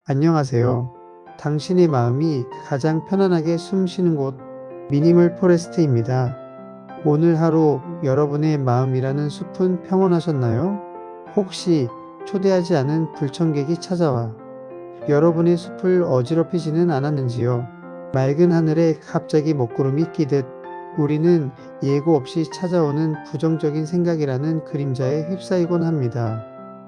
안녕하세요. 당신의 마음이 가장 편안하게 숨 쉬는 곳, 미니멀 포레스트입니다. 오늘 하루 여러분의 마음이라는 숲은 평온하셨나요? 혹시 초대하지 않은 불청객이 찾아와 여러분의 숲을 어지럽히지는 않았는지요? 맑은 하늘에 갑자기 먹구름이 끼듯 우리는 예고 없이 찾아오는 부정적인 생각이라는 그림자에 휩싸이곤 합니다.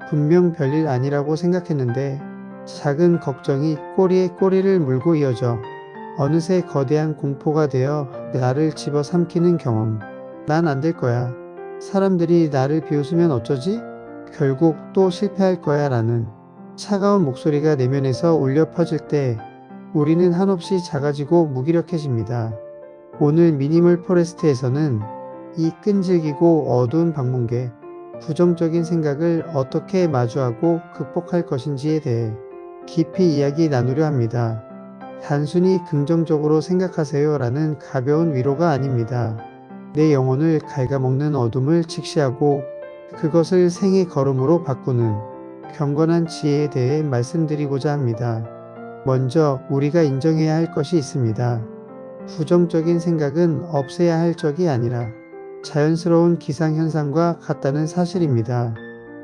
분명 별일 아니라고 생각했는데 작은 걱정이 꼬리에 꼬리를 물고 이어져 어느새 거대한 공포가 되어 나를 집어삼키는 경험. 난 안 될 거야. 사람들이 나를 비웃으면 어쩌지? 결국 또 실패할 거야 라는 차가운 목소리가 내면에서 울려 퍼질 때 우리는 한없이 작아지고 무기력해집니다. 오늘 미니멀 포레스트에서는 이 끈질기고 어두운 방문객, 부정적인 생각을 어떻게 마주하고 극복할 것인지에 대해 깊이 이야기 나누려 합니다. 단순히 긍정적으로 생각하세요 라는 가벼운 위로가 아닙니다. 내 영혼을 갉아먹는 어둠을 직시하고 그것을 생의 걸음으로 바꾸는 경건한 지혜에 대해 말씀드리고자 합니다. 먼저 우리가 인정해야 할 것이 있습니다. 부정적인 생각은 없애야 할 적이 아니라 자연스러운 기상현상과 같다는 사실입니다.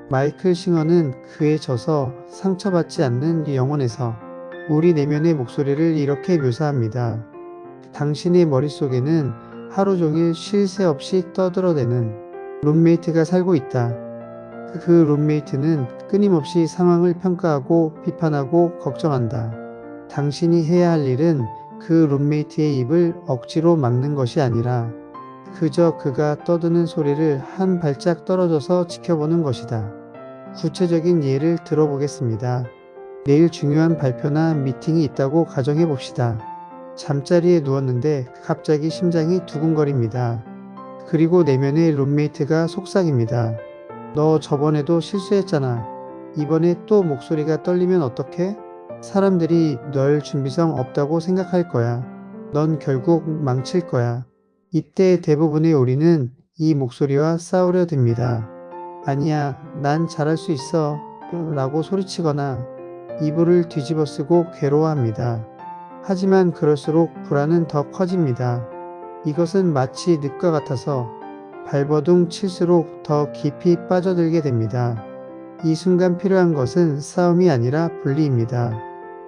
마이클 싱어는 그에 져서 상처받지 않는 영혼에서 우리 내면의 목소리를 이렇게 묘사합니다. 당신의 머릿속에는 하루 종일 쉴 새 없이 떠들어대는 룸메이트가 살고 있다. 그 룸메이트는 끊임없이 상황을 평가하고 비판하고 걱정한다. 당신이 해야 할 일은 그 룸메이트의 입을 억지로 막는 것이 아니라 그저 그가 떠드는 소리를 한 발짝 떨어져서 지켜보는 것이다. 구체적인 예를 들어보겠습니다. 내일 중요한 발표나 미팅이 있다고 가정해 봅시다. 잠자리에 누웠는데 갑자기 심장이 두근거립니다. 그리고 내면의 룸메이트가 속삭입니다. 너 저번에도 실수했잖아. 이번에 또 목소리가 떨리면 어떡해? 사람들이 널 준비성 없다고 생각할 거야. 넌 결국 망칠 거야. 이때 대부분의 우리는 이 목소리와 싸우려 듭니다. 아니야, 난 잘할 수 있어 라고 소리치거나 이불을 뒤집어 쓰고 괴로워합니다. 하지만 그럴수록 불안은 더 커집니다. 이것은 마치 늪과 같아서 발버둥 칠수록 더 깊이 빠져들게 됩니다. 이 순간 필요한 것은 싸움이 아니라 분리입니다.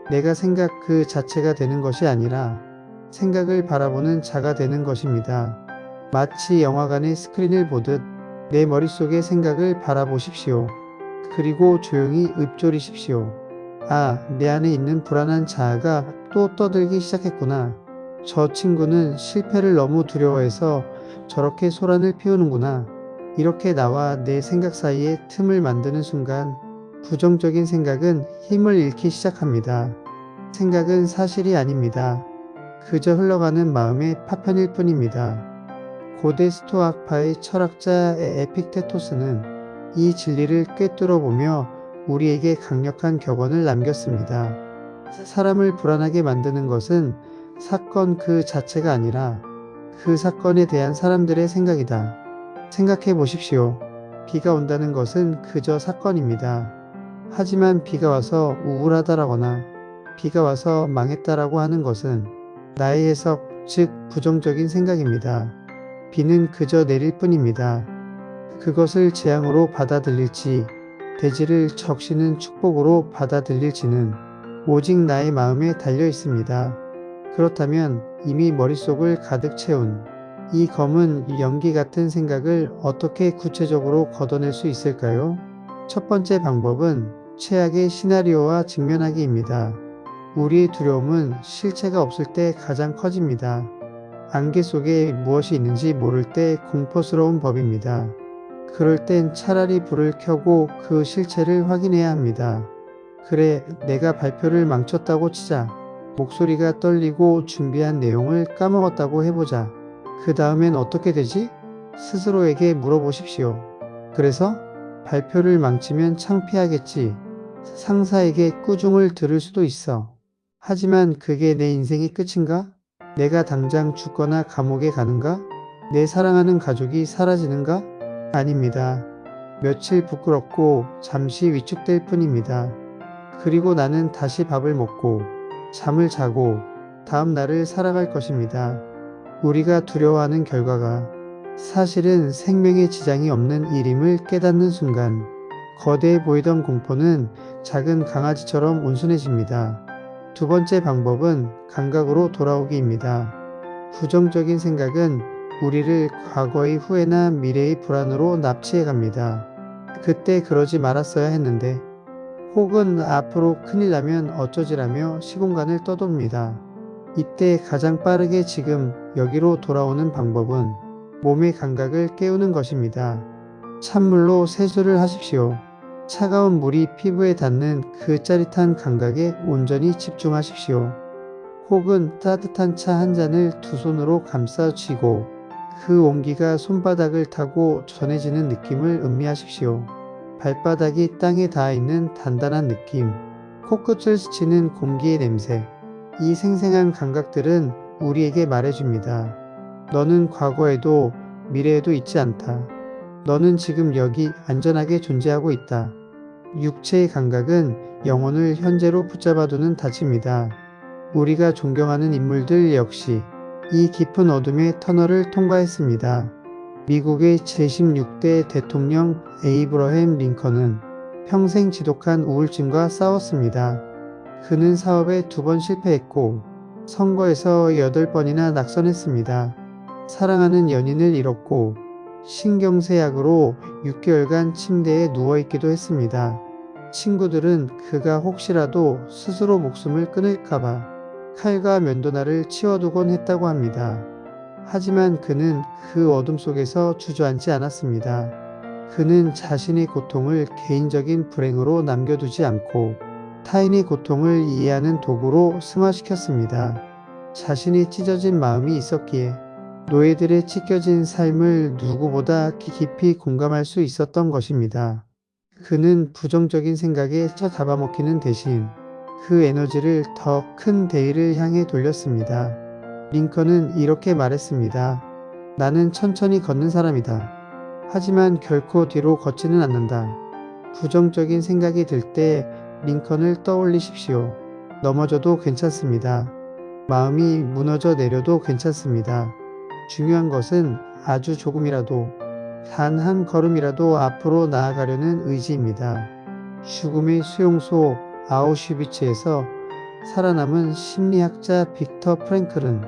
내가 생각 그 자체가 되는 것이 아니라 생각을 바라보는 자가 되는 것입니다. 마치 영화관의 스크린을 보듯 내 머릿속의 생각을 바라보십시오. 그리고 조용히 읊조리십시오. 아, 내 안에 있는 불안한 자아가 또 떠들기 시작했구나. 저 친구는 실패를 너무 두려워해서 저렇게 소란을 피우는구나. 이렇게 나와 내 생각 사이에 틈을 만드는 순간 부정적인 생각은 힘을 잃기 시작합니다. 생각은 사실이 아닙니다. 그저 흘러가는 마음의 파편일 뿐입니다. 고대 스토아파의 철학자 에픽테토스는 이 진리를 꿰뚫어 보며 우리에게 강력한 격언을 남겼습니다. 사람을 불안하게 만드는 것은 사건 그 자체가 아니라 그 사건에 대한 사람들의 생각이다. 생각해 보십시오. 비가 온다는 것은 그저 사건입니다. 하지만 비가 와서 우울하다라거나 비가 와서 망했다라고 하는 것은 나의 해석, 즉 부정적인 생각입니다. 비는 그저 내릴 뿐입니다. 그것을 재앙으로 받아들일지 대지를 적시는 축복으로 받아들일지는 오직 나의 마음에 달려 있습니다. 그렇다면 이미 머릿속을 가득 채운 이 검은 연기 같은 생각을 어떻게 구체적으로 걷어낼 수 있을까요? 첫 번째 방법은 최악의 시나리오와 직면하기입니다. 우리의 두려움은 실체가 없을 때 가장 커집니다. 안개 속에 무엇이 있는지 모를 때 공포스러운 법입니다. 그럴 땐 차라리 불을 켜고 그 실체를 확인해야 합니다. 그래, 내가 발표를 망쳤다고 치자. 목소리가 떨리고 준비한 내용을 까먹었다고 해보자. 그 다음엔 어떻게 되지? 스스로에게 물어보십시오. 그래서 발표를 망치면 창피하겠지. 상사에게 꾸중을 들을 수도 있어. 하지만 그게 내 인생의 끝인가? 내가 당장 죽거나 감옥에 가는가? 내 사랑하는 가족이 사라지는가? 아닙니다. 며칠 부끄럽고 잠시 위축될 뿐입니다. 그리고 나는 다시 밥을 먹고 잠을 자고 다음 날을 살아갈 것입니다. 우리가 두려워하는 결과가 사실은 생명에 지장이 없는 일임을 깨닫는 순간 거대해 보이던 공포는 작은 강아지처럼 온순해집니다. 두 번째 방법은 감각으로 돌아오기입니다. 부정적인 생각은 우리를 과거의 후회나 미래의 불안으로 납치해 갑니다. 그때 그러지 말았어야 했는데, 혹은 앞으로 큰일 나면 어쩌지라며 시공간을 떠돕니다. 이때 가장 빠르게 지금 여기로 돌아오는 방법은 몸의 감각을 깨우는 것입니다. 찬물로 세수를 하십시오. 차가운 물이 피부에 닿는 그 짜릿한 감각에 온전히 집중하십시오. 혹은 따뜻한 차 한 잔을 두 손으로 감싸 쥐고 그 온기가 손바닥을 타고 전해지는 느낌을 음미하십시오. 발바닥이 땅에 닿아 있는 단단한 느낌, 코끝을 스치는 공기의 냄새. 이 생생한 감각들은 우리에게 말해줍니다. 너는 과거에도 미래에도 있지 않다. 너는 지금 여기 안전하게 존재하고 있다. 육체의 감각은 영혼을 현재로 붙잡아두는 닫입니다. 우리가 존경하는 인물들 역시 이 깊은 어둠의 터널을 통과했습니다. 미국의 제16대 대통령 에이브러햄 링컨은 평생 지독한 우울증과 싸웠습니다. 그는 사업에 2번 실패했고 선거에서 8번이나 낙선했습니다. 사랑하는 연인을 잃었고 신경쇠약으로 6개월간 침대에 누워있기도 했습니다. 친구들은 그가 혹시라도 스스로 목숨을 끊을까봐 칼과 면도날을 치워두곤 했다고 합니다. 하지만 그는 그 어둠 속에서 주저앉지 않았습니다. 그는 자신의 고통을 개인적인 불행으로 남겨두지 않고 타인의 고통을 이해하는 도구로 승화시켰습니다. 자신이 찢어진 마음이 있었기에 노예들의 찢겨진 삶을 누구보다 깊이 공감할 수 있었던 것입니다. 그는 부정적인 생각에 잡아먹히는 대신 그 에너지를 더 큰 대의를 향해 돌렸습니다. 링컨은 이렇게 말했습니다. 나는 천천히 걷는 사람이다. 하지만 결코 뒤로 걷지는 않는다. 부정적인 생각이 들 때 링컨을 떠올리십시오. 넘어져도 괜찮습니다. 마음이 무너져 내려도 괜찮습니다. 중요한 것은 아주 조금이라도, 단 한 걸음이라도 앞으로 나아가려는 의지입니다. 죽음의 수용소 아우슈비츠에서 살아남은 심리학자 빅터 프랭클은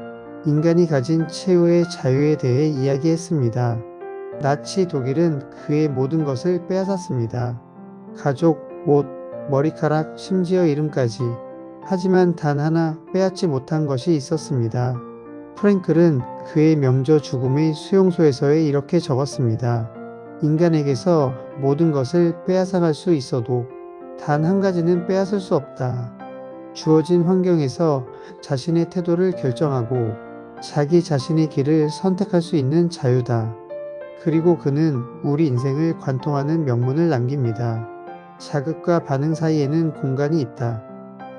인간이 가진 최후의 자유에 대해 이야기했습니다. 나치 독일은 그의 모든 것을 빼앗았습니다. 가족, 옷, 머리카락, 심지어 이름까지. 하지만 단 하나 빼앗지 못한 것이 있었습니다. 프랭클은 그의 명저 죽음의 수용소에서에 이렇게 적었습니다. 인간에게서 모든 것을 빼앗아갈 수 있어도 단 한 가지는 빼앗을 수 없다. 주어진 환경에서 자신의 태도를 결정하고 자기 자신의 길을 선택할 수 있는 자유다. 그리고 그는 우리 인생을 관통하는 명문을 남깁니다. 자극과 반응 사이에는 공간이 있다.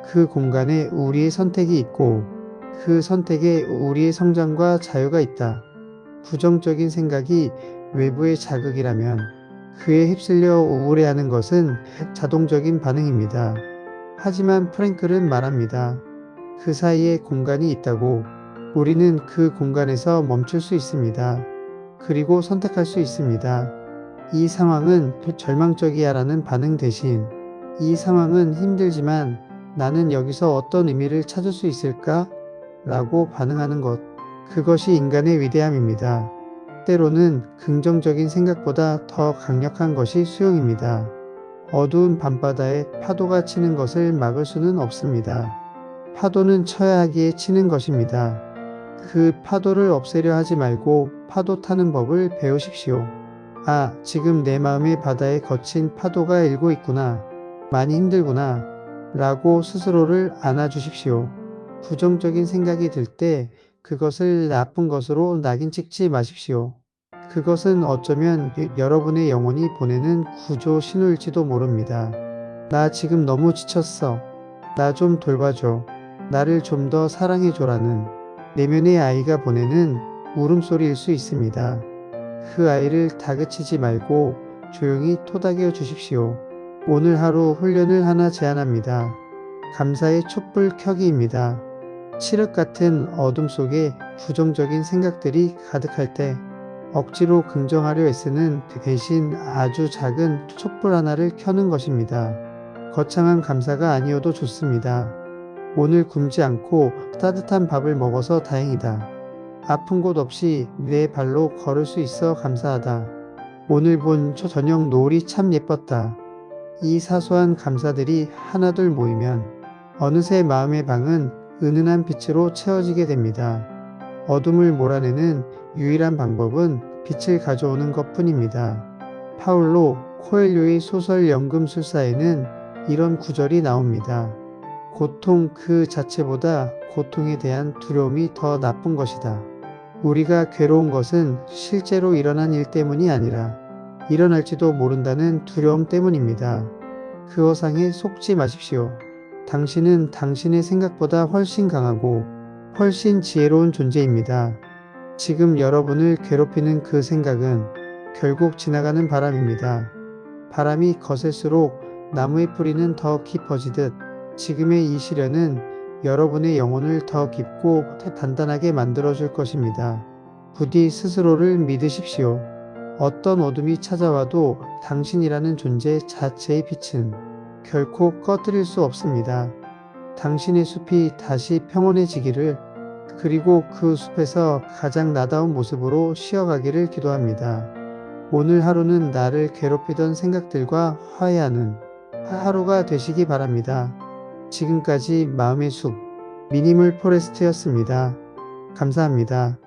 그 공간에 우리의 선택이 있고 그 선택에 우리의 성장과 자유가 있다. 부정적인 생각이 외부의 자극이라면 그에 휩쓸려 우울해하는 것은 자동적인 반응입니다. 하지만 프랭클은 말합니다. 그 사이에 공간이 있다고. 우리는 그 공간에서 멈출 수 있습니다. 그리고 선택할 수 있습니다. 이 상황은 절망적이야라는 반응 대신 이 상황은 힘들지만 나는 여기서 어떤 의미를 찾을 수 있을까? 라고 반응하는 것. 그것이 인간의 위대함입니다. 때로는 긍정적인 생각보다 더 강력한 것이 수용입니다. 어두운 밤바다에 파도가 치는 것을 막을 수는 없습니다. 파도는 쳐야 하기에 치는 것입니다. 그 파도를 없애려 하지 말고 파도 타는 법을 배우십시오. 아, 지금 내 마음의 바다에 거친 파도가 일고 있구나. 많이 힘들구나. 라고 스스로를 안아주십시오. 부정적인 생각이 들 때 그것을 나쁜 것으로 낙인 찍지 마십시오. 그것은 어쩌면 여러분의 영혼이 보내는 구조 신호일지도 모릅니다. 나 지금 너무 지쳤어. 나 좀 돌봐줘. 나를 좀 더 사랑해줘라는 내면의 아이가 보내는 울음소리일 수 있습니다. 그 아이를 다그치지 말고 조용히 토닥여 주십시오. 오늘 하루 훈련을 하나 제안합니다. 감사의 촛불 켜기입니다. 칠흑 같은 어둠 속에 부정적인 생각들이 가득할 때 억지로 긍정하려 애쓰는 대신 아주 작은 촛불 하나를 켜는 것입니다. 거창한 감사가 아니어도 좋습니다. 오늘 굶지 않고 따뜻한 밥을 먹어서 다행이다. 아픈 곳 없이 내 발로 걸을 수 있어 감사하다. 오늘 본 저녁 노을이 참 예뻤다. 이 사소한 감사들이 하나둘 모이면 어느새 마음의 방은 은은한 빛으로 채워지게 됩니다. 어둠을 몰아내는 유일한 방법은 빛을 가져오는 것뿐입니다. 파울로 코엘료의 소설 연금술사에는 이런 구절이 나옵니다. 고통 그 자체보다 고통에 대한 두려움이 더 나쁜 것이다. 우리가 괴로운 것은 실제로 일어난 일 때문이 아니라 일어날지도 모른다는 두려움 때문입니다. 그 어상에 속지 마십시오. 당신은 당신의 생각보다 훨씬 강하고 훨씬 지혜로운 존재입니다. 지금 여러분을 괴롭히는 그 생각은 결국 지나가는 바람입니다. 바람이 거셀수록 나무의 뿌리는 더 깊어지듯 지금의 이 시련은 여러분의 영혼을 더 깊고 단단하게 만들어줄 것입니다. 부디 스스로를 믿으십시오. 어떤 어둠이 찾아와도 당신이라는 존재 자체의 빛은 결코 꺼뜨릴 수 없습니다. 당신의 숲이 다시 평온해지기를, 그리고 그 숲에서 가장 나다운 모습으로 쉬어가기를 기도합니다. 오늘 하루는 나를 괴롭히던 생각들과 화해하는 하루가 되시기 바랍니다. 지금까지 마음의 숲 미니멀 포레스트였습니다. 감사합니다.